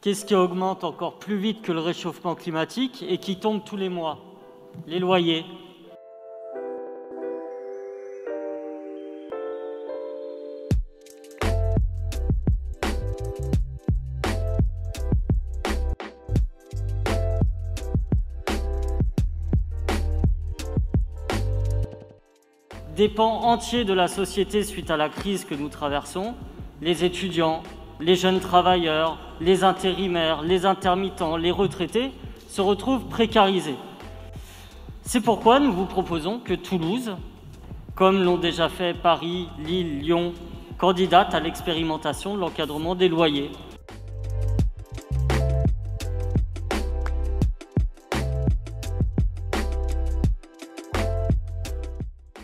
Qu'est-ce qui augmente encore plus vite que le réchauffement climatique et qui tombe tous les mois? Les loyers. Des pans entiers de la société suite à la crise que nous traversons, les étudiants, les jeunes travailleurs, les intérimaires, les intermittents, les retraités, se retrouvent précarisés. C'est pourquoi nous vous proposons que Toulouse, comme l'ont déjà fait Paris, Lille, Lyon, candidate à l'expérimentation de l'encadrement des loyers.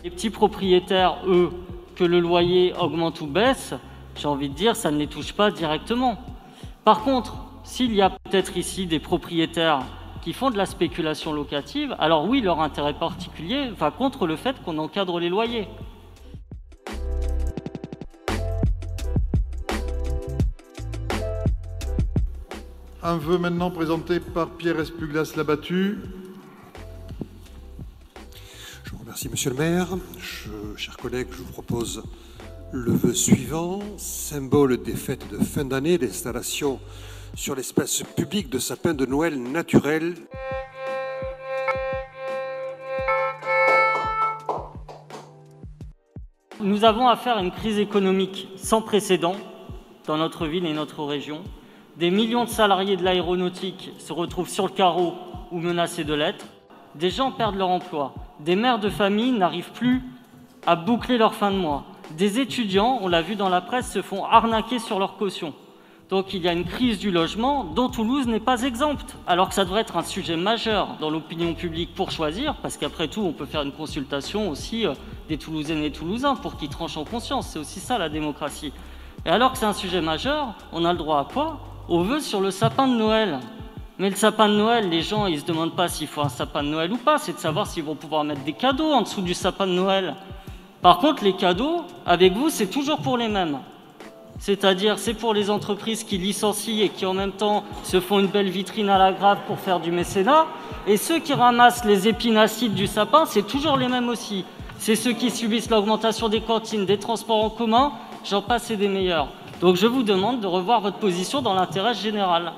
Les petits propriétaires, eux, que le loyer augmente ou baisse, j'ai envie de dire, ça ne les touche pas directement. Par contre, s'il y a peut-être ici des propriétaires qui font de la spéculation locative, alors oui, leur intérêt particulier va contre le fait qu'on encadre les loyers. Un vœu maintenant présenté par Pierre Espuglas-Labattu. Je vous remercie, Monsieur le maire. Chers collègues, je vous propose le vœu suivant, symbole des fêtes de fin d'année, l'installation sur l'espace public de sapins de Noël naturels. Nous avons affaire à une crise économique sans précédent dans notre ville et notre région. Des millions de salariés de l'aéronautique se retrouvent sur le carreau ou menacés de l'être. Des gens perdent leur emploi. Des mères de famille n'arrivent plus à boucler leur fin de mois. Des étudiants, on l'a vu dans la presse, se font arnaquer sur leur caution. Donc il y a une crise du logement dont Toulouse n'est pas exempte, alors que ça devrait être un sujet majeur dans l'opinion publique pour choisir, parce qu'après tout, on peut faire une consultation aussi des Toulousaines et Toulousains pour qu'ils tranchent en conscience. C'est aussi ça la démocratie. Et alors que c'est un sujet majeur, on a le droit à quoi? Au vœu sur le sapin de Noël. Mais le sapin de Noël, les gens, ils se demandent pas s'il faut un sapin de Noël ou pas, c'est de savoir s'ils vont pouvoir mettre des cadeaux en dessous du sapin de Noël. Par contre, les cadeaux, avec vous, c'est toujours pour les mêmes. C'est-à-dire, c'est pour les entreprises qui licencient et qui, en même temps, se font une belle vitrine à la grave pour faire du mécénat. Et ceux qui ramassent les épinacides du sapin, c'est toujours les mêmes aussi. C'est ceux qui subissent l'augmentation des cantines, des transports en commun, j'en passe et des meilleurs. Donc je vous demande de revoir votre position dans l'intérêt général.